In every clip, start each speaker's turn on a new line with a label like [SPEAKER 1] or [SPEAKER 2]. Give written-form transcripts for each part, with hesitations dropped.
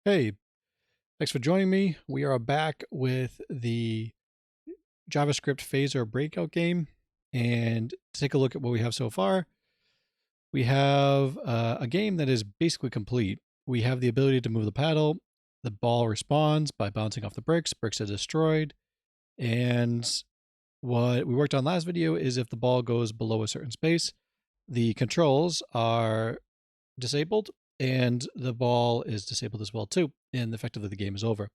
[SPEAKER 1] Hey, thanks for joining me. We are back with the JavaScript phaser breakout game. And to take a look at what we have so far, we have a game that is basically complete. We have the ability to move the paddle. The ball responds by bouncing off the bricks. Bricks are destroyed. And what we worked on last video is if the ball goes below a certain space, the controls are disabled and the ball is disabled as well too. And effectively the game is over.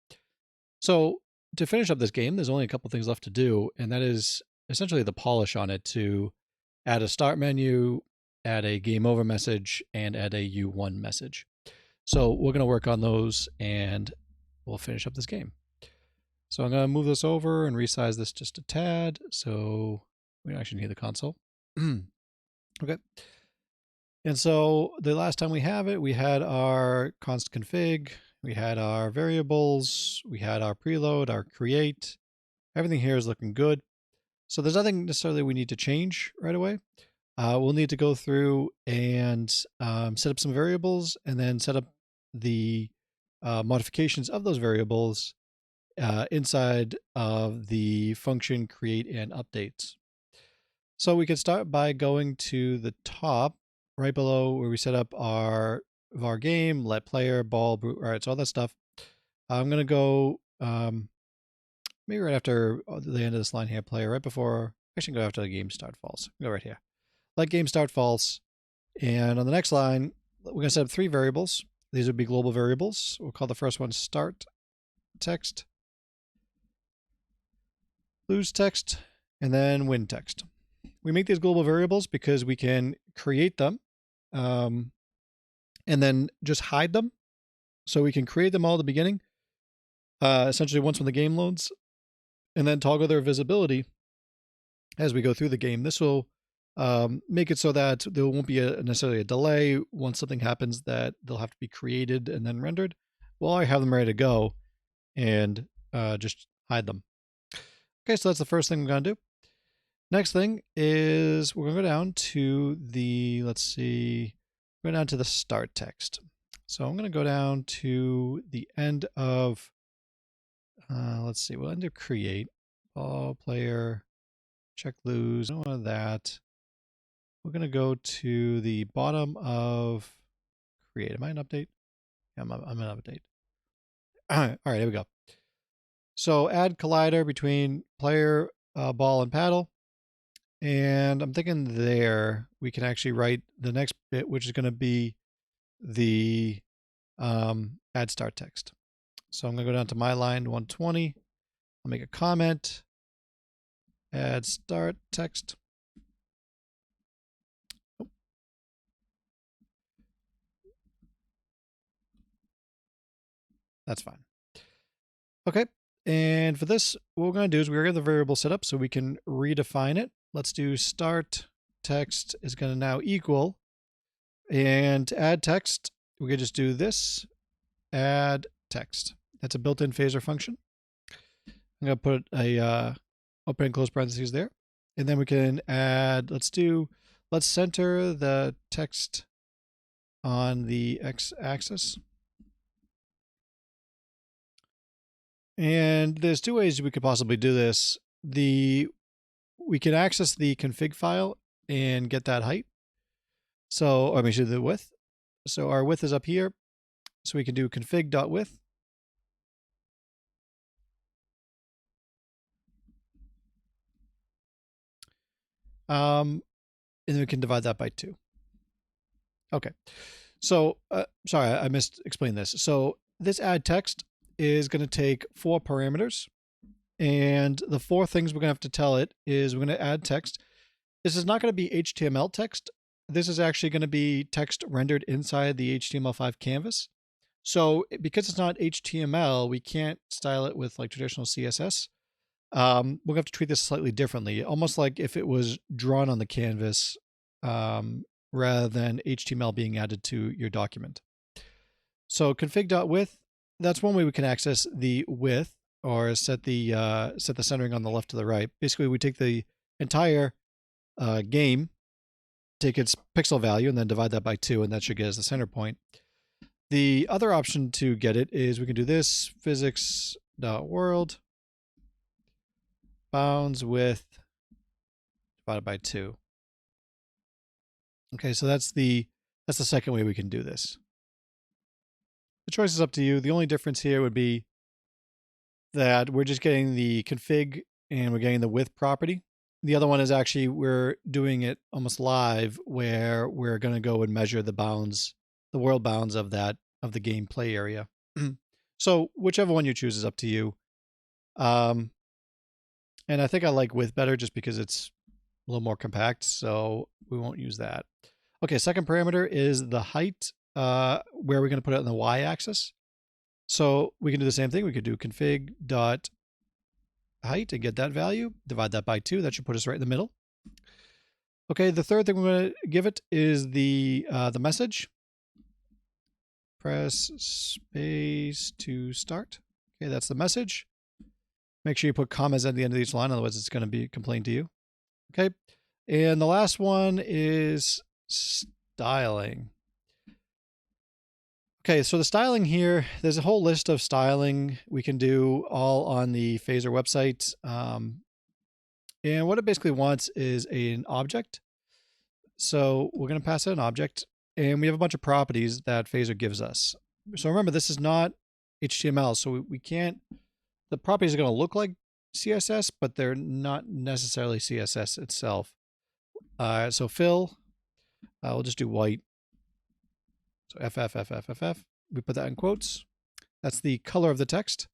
[SPEAKER 1] So to finish up this game, there's only a couple things left to do, and that is essentially the polish on it to add a start menu, add a game over message, and add a U1 message. So we're going to work on those and we'll finish up this game. So I'm going to move this over and resize this just a tad so we don't actually need the console. Okay. And so the last time we have it, we had our const config, we had our variables, we had our preload, our create. Everything here is looking good. So there's nothing necessarily we need to change right away. We'll need to go through and set up some variables and then set up the modifications of those variables inside of the function create and updates. So we could start by going to the top right below where we set up our var game, let player, ball, all right, so all that stuff. I'm going to go maybe right after the end of this line here, player, right before, actually go after the game start false. Go right here. Let game start false. And on the next line, we're going to set up 3 variables. These would be global variables. We'll call the first one start text, lose text, and then win text. We make these global variables because we can create them and then just hide them. So we can create them all at the beginning, essentially once when the game loads, and then toggle their visibility as we go through the game. This will make it so that there won't be necessarily a delay. Once something happens that they'll have to be created and then rendered, well, I have them ready to go and just hide them. Okay, so that's the first thing we're going to do. Next thing is we're going to go down to the, let's see, go down to the start text. So I'm going to go down to the end of, let's see, we'll end of create, ball, player, check lose, no of that. We're going to go to the bottom of create. Am I an update? Yeah, I'm an update. All right, here we go. So add collider between player, ball, and paddle. And I'm thinking there we can actually write the next bit, which is going to be the add start text. So I'm going to go down to my line 120. I'll make a comment, add start text. Oh. That's fine. Okay. And for this, what we're going to do is we're going to get the variable set up so we can redefine it. Let's do start text is going to now equal, and to add text, we could just do this, add text. That's a built-in phaser function. I'm going to put a open and close parentheses there. And then we can add, let's center the text on the x-axis. And there's 2 ways we could possibly do this. We can access the config file and get that height. So, or I mean, the width. So our width is up here. So we can do config.width. And then we can divide that by 2. Okay. So, sorry, I missed explaining this. So this add text is going to take 4 parameters. And the 4 things we're going to have to tell it is we're going to add text. This is not going to be HTML text. This is actually going to be text rendered inside the HTML5 canvas. So because it's not HTML, we can't style it with like traditional CSS. We're going to have to treat this slightly differently, almost like if it was drawn on the canvas rather than HTML being added to your document. So config.width, that's one way we can access the width or set the centering on the left to the right. Basically, we take the entire game, take its pixel value, and then divide that by 2, and that should get us the center point. The other option to get it is we can do this physics.world bounds width divided by 2. Okay, so that's the second way we can do this. The choice is up to you. The only difference here would be that we're just getting the config and we're getting the width property. The other one is actually we're doing it almost live where we're going to go and measure the bounds, the world bounds of the gameplay area. So whichever one you choose is up to you. And I think I like width better just because it's a little more compact, so we won't use that. Okay, second parameter is the height, where we're going to put it on the y-axis. So we can do the same thing. We could do config dot height and get that value, divide that by 2. That should put us right in the middle. Okay, the third thing we're going to give it is the message. Press space to start. Okay, that's the message. Make sure you put commas at the end of each line, otherwise it's going to be complained to you. Okay, and the last one is styling. Okay, so the styling here, there's a whole list of styling we can do all on the Phaser website. And what it basically wants is an object. So we're going to pass it an object, and we have a bunch of properties that Phaser gives us. So remember, this is not HTML, so we can't, the properties are going to look like CSS, but they're not necessarily CSS itself. So fill, we'll just do white. So FF. We put that in quotes. That's the color of the text.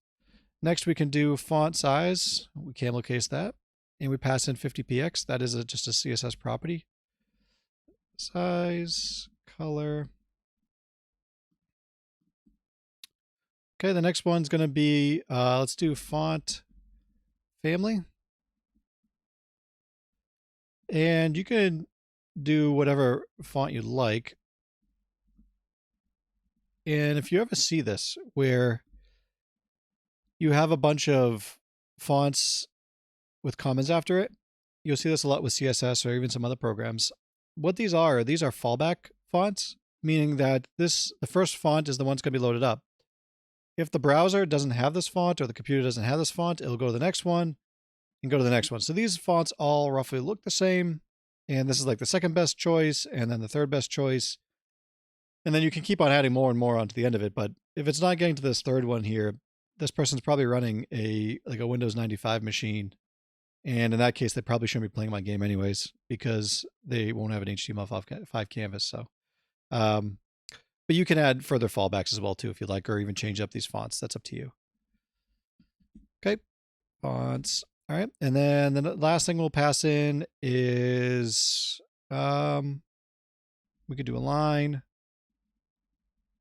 [SPEAKER 1] Next, we can do font size. We camel case that. And we pass in 50px. That is just a CSS property. Size, color. Okay, the next one's going to be, let's do font family. And you can do whatever font you like. And if you ever see this, where you have a bunch of fonts with commas after it, you'll see this a lot with CSS or even some other programs. What these are fallback fonts, meaning that the first font is the one that's going to be loaded up. If the browser doesn't have this font or the computer doesn't have this font, it'll go to the next one and go to the next one. So these fonts all roughly look the same. And this is like the second best choice and then the third best choice. And then you can keep on adding more and more onto the end of it. But if it's not getting to this third one here, this person's probably running a Windows 95 machine. And in that case, they probably shouldn't be playing my game anyways, because they won't have an HTML5 canvas. So, but you can add further fallbacks as well too, if you like, or even change up these fonts. That's up to you. Okay, fonts. All right, and then the last thing we'll pass in is we could do a line.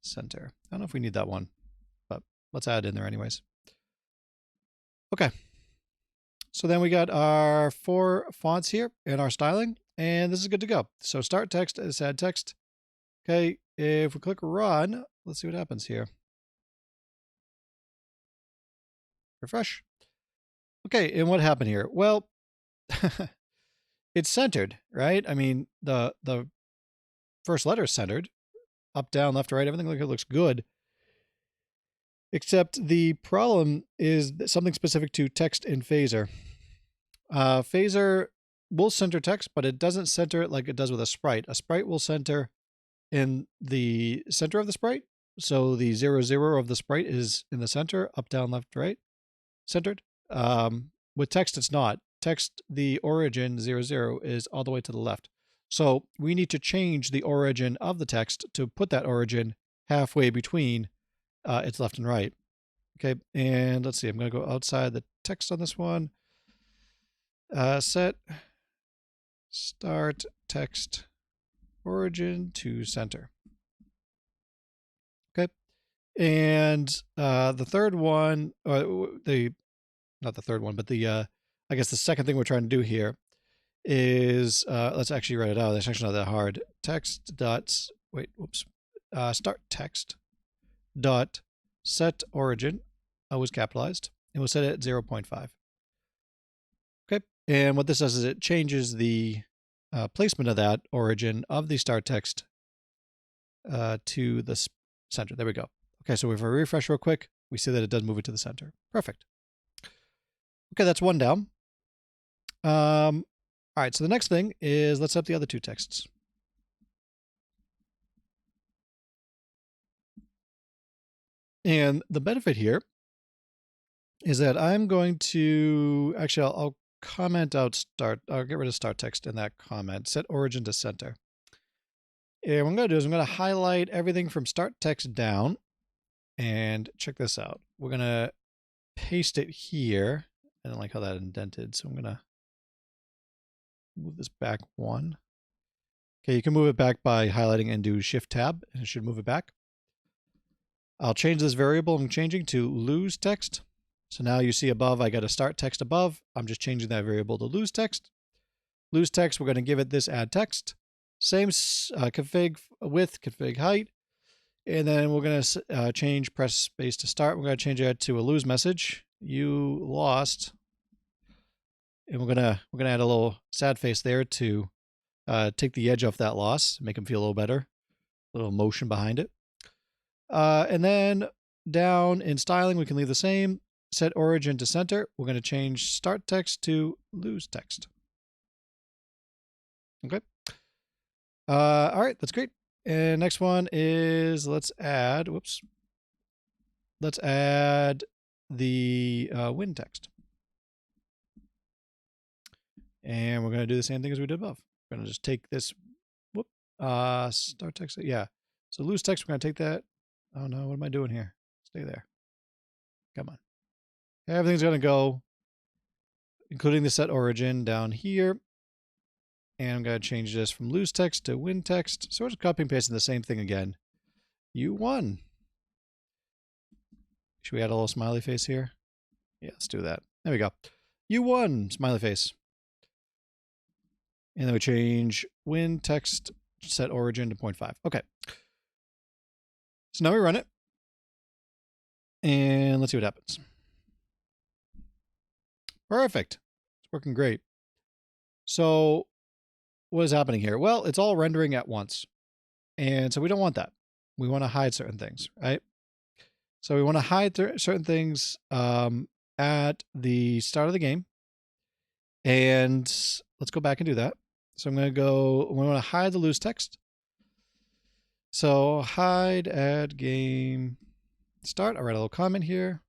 [SPEAKER 1] Center. I don't know if we need that one, but let's add it in there anyways. Okay. So then we got our 4 fonts here and our styling, and this is good to go. So start text is add text. Okay. If we click run, let's see what happens here. Refresh. Okay. And what happened here? Well, it's centered, right? I mean, the first letter is centered. Up, down, left, right, everything looks good. Except the problem is something specific to text in Phaser. Phaser will center text, but it doesn't center it like it does with a sprite. A sprite will center in the center of the sprite. So the 0, 0 of the sprite is in the center, up, down, left, right, centered. With text, it's not. Text, the origin 0, 0 is all the way to the left. So we need to change the origin of the text to put that origin halfway between its left and right. Okay, and let's see, I'm going to go outside the text on this one. Set start text origin to center. Okay, and the third one, or not the third one, but I guess the second thing we're trying to do here is let's actually write it out. That's actually not that hard. Text dot start text dot set origin was capitalized, and we'll set it at 0.5. Okay, and what this does is it changes the placement of that origin of the start text to the center. There we go. Okay, so if I refresh real quick, we see that it does move it to the center. Perfect. Okay, that's one down. All right, so the next thing is let's set up the other two texts. And the benefit here is that I'm going to, actually, I'll comment out start. I'll get rid of start text in that comment. Set origin to center. And what I'm going to do is I'm going to highlight everything from start text down. And check this out. We're going to paste it here. I don't like how that indented, so I'm going to move this back one. Okay, you can move it back by highlighting and do Shift Tab, and it should move it back. I'll change this variable I'm changing to lose text. So now you see above, I got a start text above. I'm just changing that variable to lose text. Lose text, we're going to give it this add text. Same config width, config height. And then we're going to change press space to start. We're going to change that to a lose message. You lost. And we're going to add a little sad face there to take the edge off that loss, make them feel a little better. A little emotion behind it. And then down in styling, we can leave the same. Set origin to center. We're going to change start text to lose text. Okay. All right, that's great. And next one is let's add the win text. And we're going to do the same thing as we did above. We're going to just take this, start text, yeah. So lose text, we're going to take that. Oh no, what am I doing here? Stay there. Come on. Everything's going to go, including the set origin down here. And I'm going to change this from lose text to win text. So we're just copy and pasting the same thing again. You won. Should we add a little smiley face here? Yeah, let's do that. There we go. You won, smiley face. And then we change win text, set origin to 0.5. Okay. So now we run it. And let's see what happens. Perfect. It's working great. So what is happening here? Well, it's all rendering at once. And so we don't want that. We want to hide certain things, right? So we want to hide certain things at the start of the game. And let's go back and do that. So I'm going to go, we want to hide the lose text. So hide add game start. I'll write a little comment here.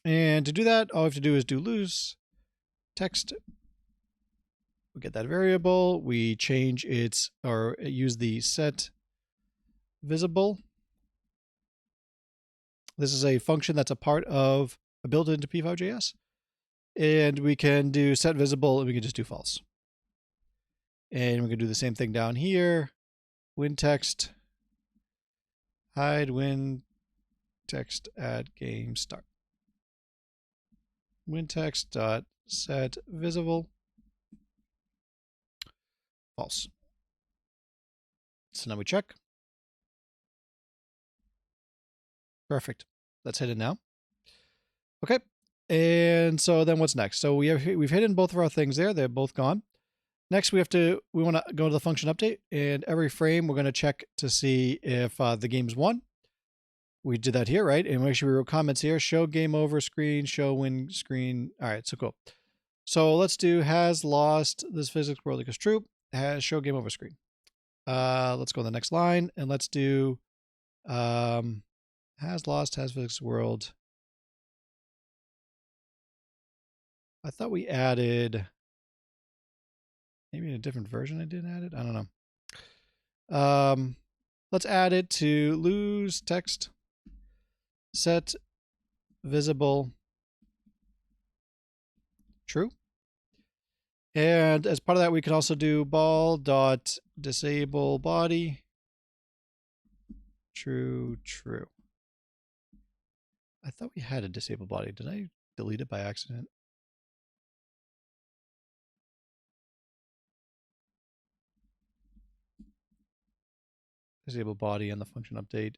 [SPEAKER 1] And to do that, all we have to do is do lose text. We get that variable. We change its, or use the set visible. This is a function that's a part of, built into P5.js. And we can do set visible, and we can just do false. And we can do the same thing down here. Win text, hide win text add game start. Win text dot set visible false. So now we check. Perfect. That's hidden now. Okay. And so then what's next? So we've hidden both of our things there. They're both gone. Next, we want to go to the function update, and every frame we're going to check to see if the game's won. We did that here, right? And make sure we wrote comments here. Show game over screen, show win screen. All right, so cool. So let's do has lost this physics world equals true. Has show game over screen. Let's go to the next line, and let's do has lost has physics world. I thought we added. Maybe in a different version I did add it. I don't know. Let's add it to lose text, set visible true. And as part of that, we can also do ball dot disable body true true. I thought we had a disable body. Did I delete it by accident? Disable body on the function update.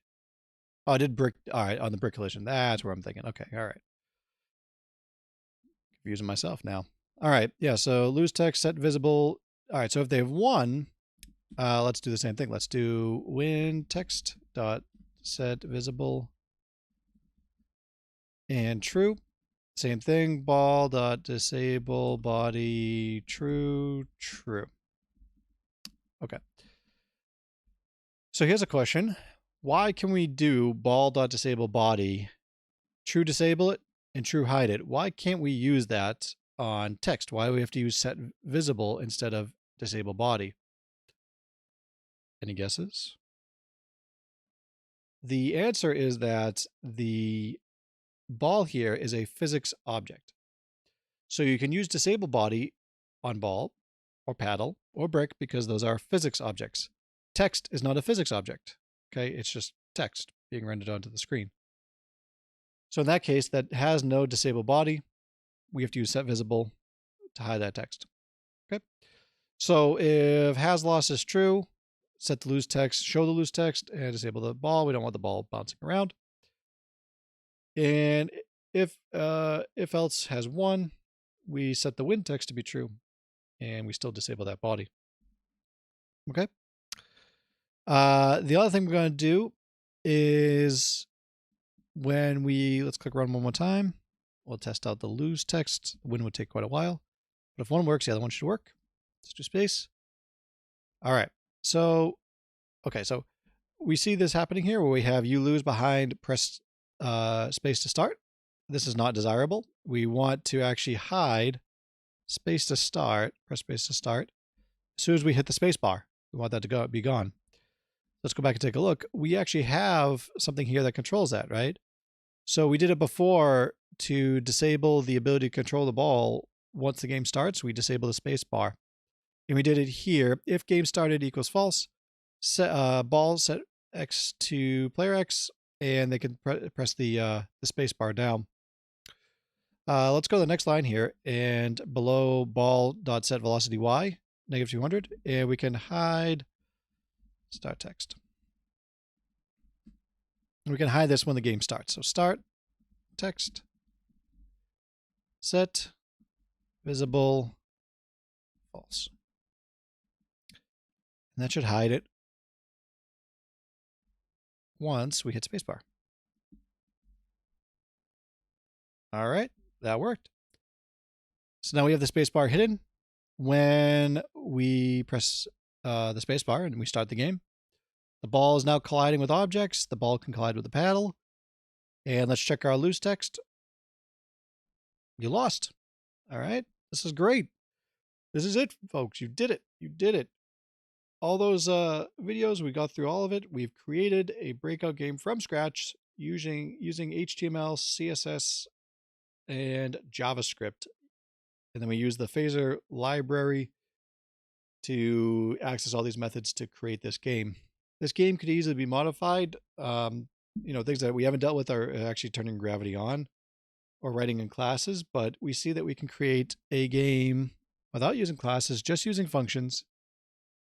[SPEAKER 1] Oh, I did brick. All right, on the brick collision. That's where I'm thinking. Okay, all right. Confusing myself now. All right, yeah, so lose text, set visible. All right, so if they've won, let's do the same thing. Let's do win text dot set visible and true. Same thing, ball dot disable body true, true. Okay. So here's a question. Why can we do ball dot disable body, true disable it, and true hide it? Why can't we use that on text? Why do we have to use set visible instead of disable body? Any guesses? The answer is that the ball here is a physics object. So you can use disable body on ball or paddle or brick because those are physics objects. Text is not a physics object. Okay, it's just text being rendered onto the screen. So in that case, that has no disable body. We have to use set visible to hide that text. Okay. So if has loss is true, set the loose text, show the loose text, and disable the ball. We don't want the ball bouncing around. And if else has 1, we set the win text to be true, and we still disable that body. Okay. The other thing we're going to do is when let's click run one more time. We'll test out the lose text. The win would take quite a while, but if one works, the other one should work. Let's do space. All right. So, okay. So we see this happening here where we have you lose behind, press space to start. This is not desirable. We want to actually hide space to start, press space to start. As soon as we hit the space bar, we want that to be gone. Let's go back and take a look. We actually have something here that controls that, right? So we did it before to disable the ability to control the ball. Once the game starts, we disable the space bar. And we did it here. If game started equals false, ball set X to player X, and they can press the space bar down. Let's go to the next line here, and below ball.set velocity Y, -200, and we can hide start text. We can hide this when the game starts. So start text, set visible false. And that should hide it once we hit spacebar. All right, that worked. So now we have the spacebar hidden. When we press the spacebar and we start the game, the ball is now colliding with objects. The ball can collide with the paddle. And let's check our loose text. You lost. All right, this is great. This is it, folks. You did it. You did it. All those videos, we got through all of it. We've created a breakout game from scratch using HTML, CSS, and JavaScript. And then we use the phaser library to access all these methods to create this game. This game could easily be modified. Things that we haven't dealt with are actually turning gravity on or writing in classes, but we see that we can create a game without using classes, just using functions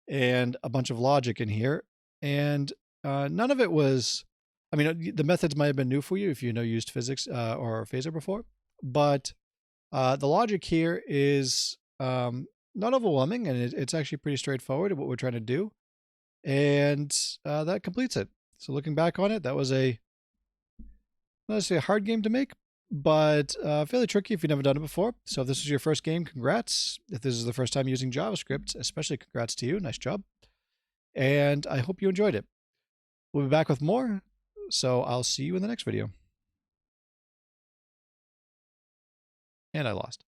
[SPEAKER 1] and a bunch of logic in here. And none of it was, the methods might have been new for you if you used physics or phaser before, but the logic here is not overwhelming, and it's actually pretty straightforward at what we're trying to do. And that completes it. So looking back on it, that was not necessarily a hard game to make, but fairly tricky if you've never done it before. So if this is your first game, congrats. If this is the first time using JavaScript, especially congrats to you. Nice job. And I hope you enjoyed it. We'll be back with more. So I'll see you in the next video. And I lost.